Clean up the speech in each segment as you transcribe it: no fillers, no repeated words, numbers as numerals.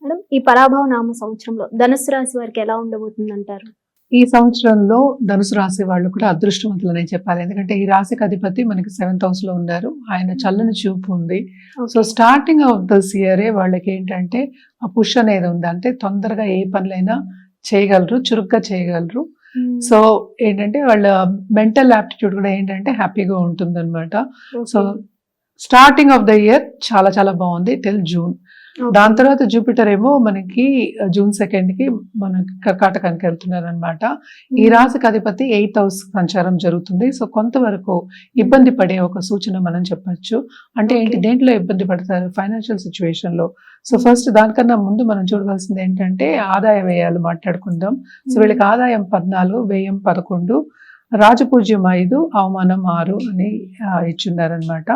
Madam, ఈ పరాభవ నామ సంవత్సరంలో ధనుస్సు రాశి వారికి ఎలా ఉండబోతుంది అంటారు? ఈ సంవత్సరంలో ధనుసు రాశి వాళ్ళు కూడా అదృష్టవంతులనే చెప్పాలి. ఎందుకంటే ఈ రాశికి అధిపతి మనకి 7th హౌస్ లో ఉన్నారు. ఆయన చల్లని చూపు ఉంది. సో స్టార్టింగ్ ఆఫ్ దిస్ ఇయరే వాళ్ళకి ఏంటంటే ఆ పుష్ అనేది ఉంది. అంటే తొందరగా ఏ పనులైనా చేయగలరు, చురుగ్గా చేయగలరు. సో ఏంటంటే వాళ్ళ మెంటల్ యాప్టిట్యూడ్ కూడా ఏంటంటే హ్యాపీగా ఉంటుందన్నమాట. So starting of the year చాలా చాలా బాగుంది టిల్ జూన్. దాని తర్వాత జూపిటర్ ఏమో మనకి జూన్ 2 కి మనకి కర్కాటకానికి వెళ్తున్నారు అనమాట. ఈ రాశికి అధిపతి 8th హౌస్ సంచారం జరుగుతుంది. సో కొంతవరకు ఇబ్బంది పడే ఒక సూచన మనం చెప్పొచ్చు. అంటే ఏంటి, దేంట్లో ఇబ్బంది పడతారు? ఫైనాన్షియల్ సిచ్యువేషన్ లో. సో ఫస్ట్ దానికన్నా ముందు మనం చూడవలసింది ఏంటంటే ఆదాయ వ్యయాలు మాట్లాడుకుందాం. సో వీళ్ళకి ఆదాయం 14, వ్యయం 11, రాజపూజ్యం 5, అవమానం 6 అని ఇచ్చున్నారనమాట.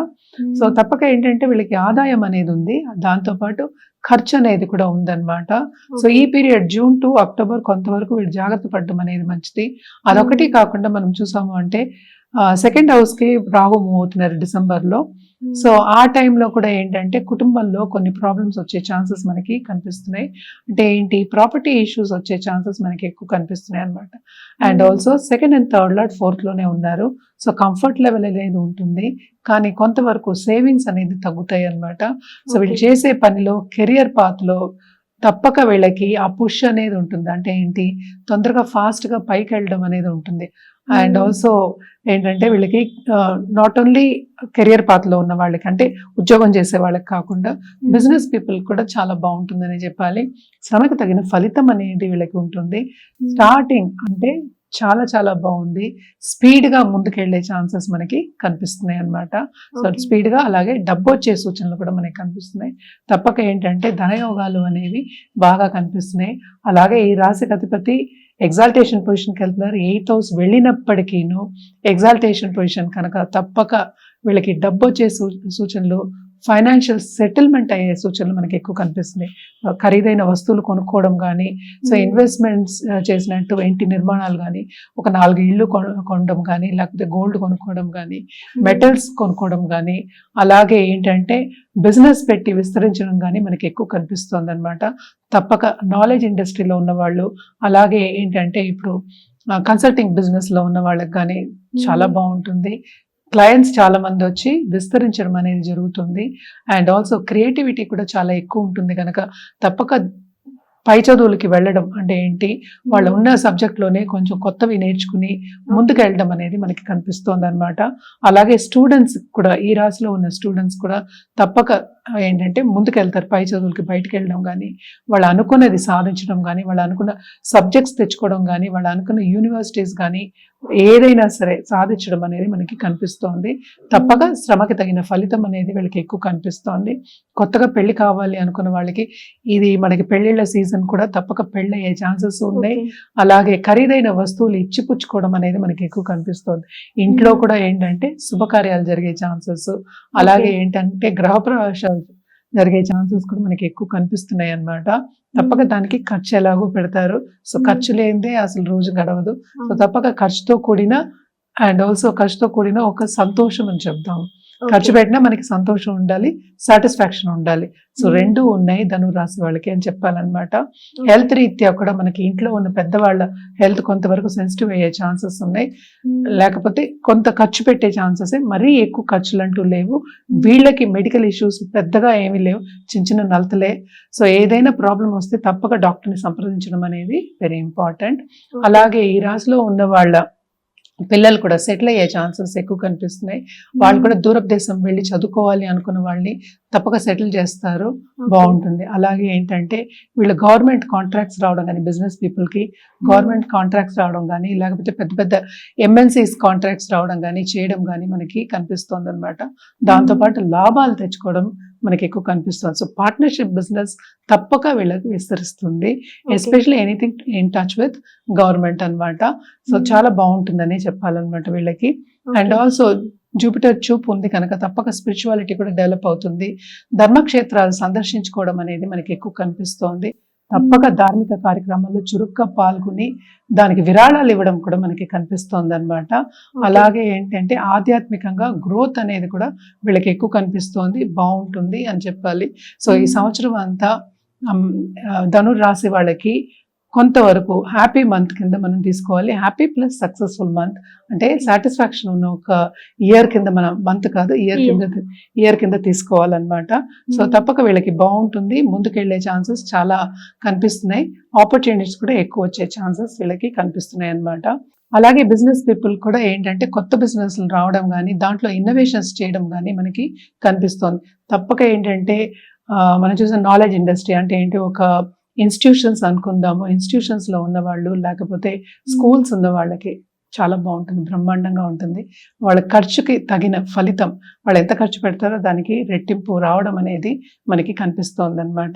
సో తప్పక ఏంటంటే వీళ్ళకి ఆదాయం అనేది ఉంది, దాంతో పాటు ఖర్చు అనేది కూడా ఉందన్నమాట. సో ఈ పీరియడ్ జూన్ టు అక్టోబర్ కొంతవరకు వీళ్ళు జాగ్రత్త పడడం అనేది మంచిది. అదొకటి కాకుండా మనం చూసాము అంటే 2nd హౌస్ కి రాహు మూవ్ అవుతున్నారు డిసెంబర్ లో. సో ఆ టైంలో కూడా ఏంటంటే కుటుంబంలో కొన్ని ప్రాబ్లమ్స్ వచ్చే ఛాన్సెస్ మనకి కనిపిస్తున్నాయి. అంటే ఏంటి, ప్రాపర్టీ ఇష్యూస్ వచ్చే ఛాన్సెస్ మనకి ఎక్కువ కనిపిస్తున్నాయి అనమాట. And also 2nd and 3rd lord 4th లోనే ఉన్నారు. సో కంఫర్ట్ లెవెల్ అనేది ఉంటుంది, కానీ కొంతవరకు సేవింగ్స్ అనేది తగ్గుతాయి అనమాట. సో వీళ్ళు చేసే పనిలో, కెరియర్ పాత్ లో తప్పక వీళ్ళకి ఆ పుష్ అనేది ఉంటుంది. అంటే ఏంటి, తొందరగా ఫాస్ట్ గా పైకి వెళ్ళడం అనేది ఉంటుంది. అండ్ ఆల్సో ఏంటంటే వీళ్ళకి నాట్ ఓన్లీ కెరియర్ పాత్ లో ఉన్న వాళ్ళకి, అంటే ఉద్యోగం చేసే వాళ్ళకి కాకుండా బిజినెస్ పీపుల్ కూడా చాలా బాగుంటుందని చెప్పాలి. శ్రమకు తగిన ఫలితం అనేది వీళ్ళకి ఉంటుంది. స్టార్టింగ్ అంటే చాలా చాలా బాగుంది. స్పీడ్ గా ముందుకెళ్లే ఛాన్సెస్ మనకి కనిపిస్తున్నాయి అన్నమాట. సో స్పీడ్ గా, అలాగే డబ్బు వచ్చే సూచనలు కూడా మనకి కనిపిస్తున్నాయి. తప్పక ఏంటంటే ధనయోగాలు అనేవి బాగా కనిపిస్తున్నాయి. అలాగే ఈ రాశికి అధిపతి ఎగ్జాల్టేషన్ పొజిషన్కి వెళ్తున్నారు. 8th హౌస్ వెళ్ళినప్పటికీను ఎగ్జాల్టేషన్ పొజిషన్ కనుక తప్పక వీళ్ళకి డబ్బు వచ్చే సూచనలు, ఫైనాన్షియల్ సెటిల్మెంట్ అయ్యే సూచనలు మనకి ఎక్కువ కనిపిస్తున్నాయి. ఖరీదైన వస్తువులు కొనుక్కోవడం కానీ, సో ఇన్వెస్ట్మెంట్స్ చేసినట్టు ఇంటి నిర్మాణాలు కానీ, ఒక 4 ఇళ్ళు కొనడం కానీ, లేకపోతే గోల్డ్ కొనుక్కోవడం కానీ, మెటల్స్ కొనుక్కోవడం కానీ, అలాగే ఏంటంటే బిజినెస్ పెట్టి విస్తరించడం కానీ మనకి ఎక్కువ కనిపిస్తుంది అనమాట. తప్పక నాలెడ్జ్ ఇండస్ట్రీలో ఉన్న వాళ్ళు, అలాగే ఏంటంటే ఇప్పుడు కన్సల్టింగ్ బిజినెస్ లో ఉన్న వాళ్ళకి కానీ చాలా బాగుంటుంది. క్లయింట్స్ చాలా మంది వచ్చి విస్తరించడం అనేది జరుగుతుంది. అండ్ ఆల్సో క్రియేటివిటీ కూడా చాలా ఎక్కువ ఉంటుంది కనుక తప్పక పై చదువులకి వెళ్ళడం, అంటే ఏంటి, వాళ్ళు ఉన్న సబ్జెక్ట్లోనే కొంచెం కొత్తవి నేర్చుకుని ముందుకు వెళ్ళడం అనేది మనకి కనిపిస్తోంది అనమాట. అలాగే స్టూడెంట్స్ కూడా, ఈ రాశిలో ఉన్న స్టూడెంట్స్ కూడా తప్పక ఏంటంటే ముందుకు వెళ్తారు. పై చదువులకి బయటకు వెళ్ళడం కానీ, వాళ్ళు అనుకున్నది సాధించడం కానీ, వాళ్ళు అనుకున్న సబ్జెక్ట్స్ తెచ్చుకోవడం కానీ, వాళ్ళు అనుకున్న యూనివర్సిటీస్ కానీ ఏదైనా సరే సాధించడం అనేది మనకి కనిపిస్తోంది. తప్పక శ్రమకి తగిన ఫలితం అనేది వీళ్ళకి ఎక్కువ కనిపిస్తోంది. కొత్తగా పెళ్లి కావాలి అనుకున్న వాళ్ళకి ఇది మనకి పెళ్లిళ్ళ సీజన్ కూడా తప్పక పెళ్లి అయ్యే ఛాన్సెస్ ఉన్నాయి. అలాగే ఖరీదైన వస్తువులు ఇచ్చిపుచ్చుకోవడం అనేది మనకి ఎక్కువ కనిపిస్తోంది. ఇంట్లో కూడా ఏంటంటే శుభకార్యాలు జరిగే ఛాన్సెస్, అలాగే ఏంటంటే గృహప్రవేశాలు జరిగే ఛాన్సెస్ కూడా మనకి ఎక్కువ కనిపిస్తున్నాయి అన్నమాట. తప్పక దానికి ఖర్చు ఎలాగో పెడతారు. సో ఖర్చు లేనిదే అసలు రోజు గడవదు. సో తప్పక ఖర్చుతో కూడిన, అండ్ ఆల్సో ఖర్చుతో కూడిన ఒక సంతోషం అని చెప్తాము. ఖర్చు పెట్టినా మనకి సంతోషం ఉండాలి, సాటిస్ఫాక్షన్ ఉండాలి. సో రెండు ఉన్నాయి ధనురాశి వాళ్ళకి అని చెప్పాలన్నమాట. హెల్త్ రీత్యా కూడా మనకి ఇంట్లో ఉన్న పెద్దవాళ్ళ హెల్త్ కొంతవరకు సెన్సిటివ్ అయ్యే ఛాన్సెస్ ఉన్నాయి. లేకపోతే కొంత ఖర్చు పెట్టే ఛాన్సెస్, మరీ ఎక్కువ ఖర్చులు అంటూ లేవు. వీళ్ళకి మెడికల్ ఇష్యూస్ పెద్దగా ఏమీ లేవు, చిన్న చిన్న నలతలే. సో ఏదైనా ప్రాబ్లం వస్తే తప్పక డాక్టర్ని సంప్రదించడం అనేది వెరీ ఇంపార్టెంట్. అలాగే ఈ రాశిలో ఉన్న వాళ్ళ పిల్లలు కూడా సెటిల్ అయ్యే ఛాన్సెస్ ఎక్కువ కనిపిస్తున్నాయి. వాళ్ళు కూడా దూరపు దేశం వెళ్ళి చదువుకోవాలి అనుకున్న వాళ్ళని తప్పక సెటిల్ చేస్తారు, బాగుంటుంది. అలాగే ఏంటంటే వీళ్ళు గవర్నమెంట్ కాంట్రాక్ట్స్ రావడం కానీ, బిజినెస్ పీపుల్కి గవర్నమెంట్ కాంట్రాక్ట్స్ రావడం కానీ, లేకపోతే పెద్ద పెద్ద MNCs కాంట్రాక్ట్స్ రావడం కానీ, చేయడం కానీ మనకి కనిపిస్తుంది అనమాట. దాంతోపాటు లాభాలు తెచ్చుకోవడం మనకి ఎక్కువ కనిపిస్తుంది. సో పార్ట్నర్షిప్ బిజినెస్ తప్పక వీళ్ళకి విస్తరిస్తుంది. Especially anything in touch with government అనమాట. సో చాలా బాగుంటుందని చెప్పాలన్నమాట వీళ్ళకి. అండ్ ఆల్సో జూపిటర్ చూపు ఉంది కనుక తప్పక స్పిరిచువాలిటీ కూడా డెవలప్ అవుతుంది. ధర్మక్షేత్రాలు సందర్శించుకోవడం అనేది మనకి ఎక్కువ కనిపిస్తోంది. తప్పక ధార్మిక కార్యక్రమాల్లో చురుగ్గా పాల్గొని దానికి విరాళాలు ఇవ్వడం కూడా మనకి కనిపిస్తోంది అనమాట. అలాగే ఏంటంటే ఆధ్యాత్మికంగా గ్రోత్ అనేది కూడా వీళ్ళకి ఎక్కువ కనిపిస్తోంది, బాగుంటుంది అని చెప్పాలి. సో ఈ సంవత్సరం అంతా ధనుర్ రాశి వాళ్ళకి కొంతవరకు హ్యాపీ మంత్ కింద మనం తీసుకోవాలి. హ్యాపీ ప్లస్ సక్సెస్ఫుల్ మంత్ అంటే సాటిస్ఫాక్షన్ ఉన్న ఒక ఇయర్ కింద మనం, మంత్ కాదు ఇయర్ కింద తీసుకోవాలన్నమాట. సో తప్పక వీళ్ళకి బాగుంటుంది, ముందుకెళ్లే ఛాన్సెస్ చాలా కనిపిస్తున్నాయి, ఆపర్చునిటీస్ కూడా ఎక్కువ వచ్చే ఛాన్సెస్ వీళ్ళకి కనిపిస్తున్నాయి అన్నమాట. అలాగే బిజినెస్ పీపుల్ కూడా ఏంటంటే కొత్త బిజినెస్ రావడం కానీ దాంట్లో ఇన్నోవేషన్స్ చేయడం కానీ మనకి కనిపిస్తోంది. తప్పక ఏంటంటే మనం చూసిన నాలెడ్జ్ ఇండస్ట్రీ అంటే ఏంటి, ఒక ఇన్స్టిట్యూషన్స్ అనుకుందాము, ఇన్స్టిట్యూషన్స్ లో ఉన్న వాళ్ళు లేకపోతే స్కూల్స్ ఉన్న వాళ్ళకి చాలా బాగుంటుంది, బ్రహ్మాండంగా ఉంటుంది. వాళ్ళ ఖర్చుకి తగిన ఫలితం, వాళ్ళు ఎంత ఖర్చు పెడతారో దానికి రెట్టింపు రావడం అనేది మనకి కనిపిస్తోంది అనమాట.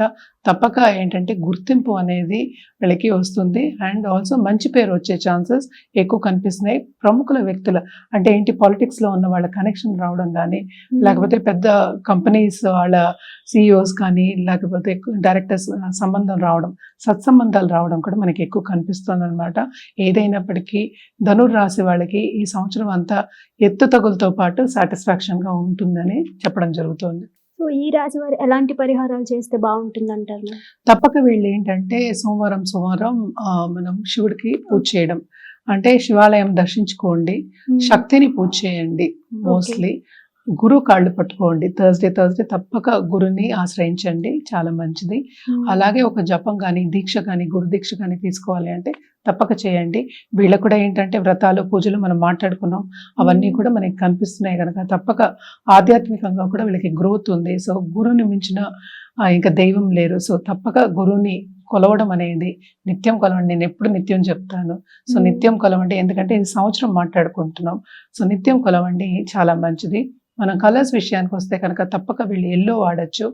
తప్పక ఏంటంటే గుర్తింపు అనేది వీళ్ళకి వస్తుంది అండ్ ఆల్సో మంచి పేరు వచ్చే ఛాన్సెస్ ఎక్కువ కనిపిస్తున్నాయి. ప్రముఖుల వ్యక్తుల అంటే ఏంటి, పాలిటిక్స్ లో ఉన్న వాళ్ళ కనెక్షన్ రావడం కానీ లేకపోతే పెద్ద కంపెనీస్ వాళ్ళ సిఇఓస్ కానీ లేకపోతే డైరెక్టర్స్ సంబంధం రావడం, సత్సంబంధాలు రావడం కూడా మనకి ఎక్కువ కనిపిస్తుంది అనమాట. ఏదైనప్పటికీ ధనుర్ రాశి వాళ్ళకి ఈ సంవత్సరం అంతా ఎత్తు తగులతో పాటు సాటిస్ఫాక్షన్ గా ఉంటుందని చెప్పడం జరుగుతుంది. సో ఈ రాశి వారు ఎలాంటి పరిహారాలు చేస్తే బాగుంటుంది అంటారు? తప్పక వీళ్ళు ఏంటంటే సోమవారం మనం శివుడికి పూజ చేయడం, అంటే శివాలయం దర్శించుకోండి, శక్తిని పూజ చేయండి, మోస్ట్లీ గురు కాళ్ళు పట్టుకోండి, థర్స్డే తప్పక గురుని ఆశ్రయించండి, చాలా మంచిది. అలాగే ఒక జపం కానీ దీక్ష కానీ గురు దీక్ష కానీ తీసుకోవాలి అంటే తప్పక చేయండి. వీళ్ళకు కూడా ఏంటంటే వ్రతాలు పూజలు మనం మాట్లాడుకున్నాం, అవన్నీ కూడా మనకి కనిపిస్తున్నాయి కనుక తప్పక ఆధ్యాత్మికంగా కూడా వీళ్ళకి గ్రోత్ ఉంది. సో గురుని మించిన ఇంకా దైవం లేరు. సో తప్పక గురువుని కొలవడం అనేది నిత్యం కొలవండి. నేను ఎప్పుడు నిత్యం చెప్తాను. సో నిత్యం కొలవండి, ఎందుకంటే ఇది సంవత్సరం మాట్లాడుకుంటున్నాం. సో నిత్యం కొలవండి, చాలా మంచిది. మనం కలర్స్ విషయానికి వస్తే కనుక తప్పక వీళ్ళు ఎల్లో వాడచ్చు,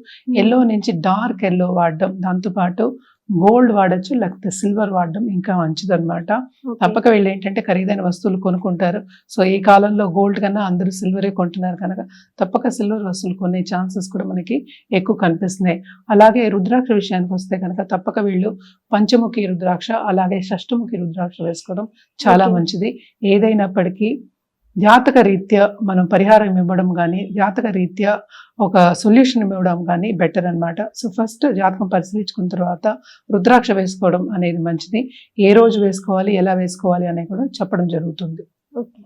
ఎల్లో నుంచి డార్క్ ఎల్లో వాడడం, దాంతోపాటు గోల్డ్ వాడచ్చు లేకపోతే సిల్వర్ వాడడం ఇంకా మంచిదన్నమాట. తప్పక వీళ్ళు ఏంటంటే ఖరీదైన వస్తువులు కొనుక్కుంటారు. సో ఈ కాలంలో గోల్డ్ కన్నా అందరూ సిల్వరే కొంటున్నారు కనుక తప్పక సిల్వర్ వస్తువులు కొనే ఛాన్సెస్ కూడా మనకి ఎక్కువ కనిపిస్తున్నాయి. అలాగే రుద్రాక్ష విషయానికి వస్తే కనుక తప్పక వీళ్ళు పంచముఖి రుద్రాక్ష అలాగే షష్టముఖి రుద్రాక్ష వేసుకోవడం చాలా మంచిది. ఏదైనప్పటికీ జాతక రీత్యా మనం పరిహారం ఇవ్వడం కానీ జాతక రీత్యా ఒక సొల్యూషన్ ఇవ్వడం కానీ బెటర్ అన్నమాట. సో ఫస్ట్ జాతకం పరిశీలించుకున్న తర్వాత రుద్రాక్ష వేసుకోవడం అనేది మంచిది. ఏ రోజు వేసుకోవాలి, ఎలా వేసుకోవాలి అనేది కూడా చెప్పడం జరుగుతుంది. ఓకే.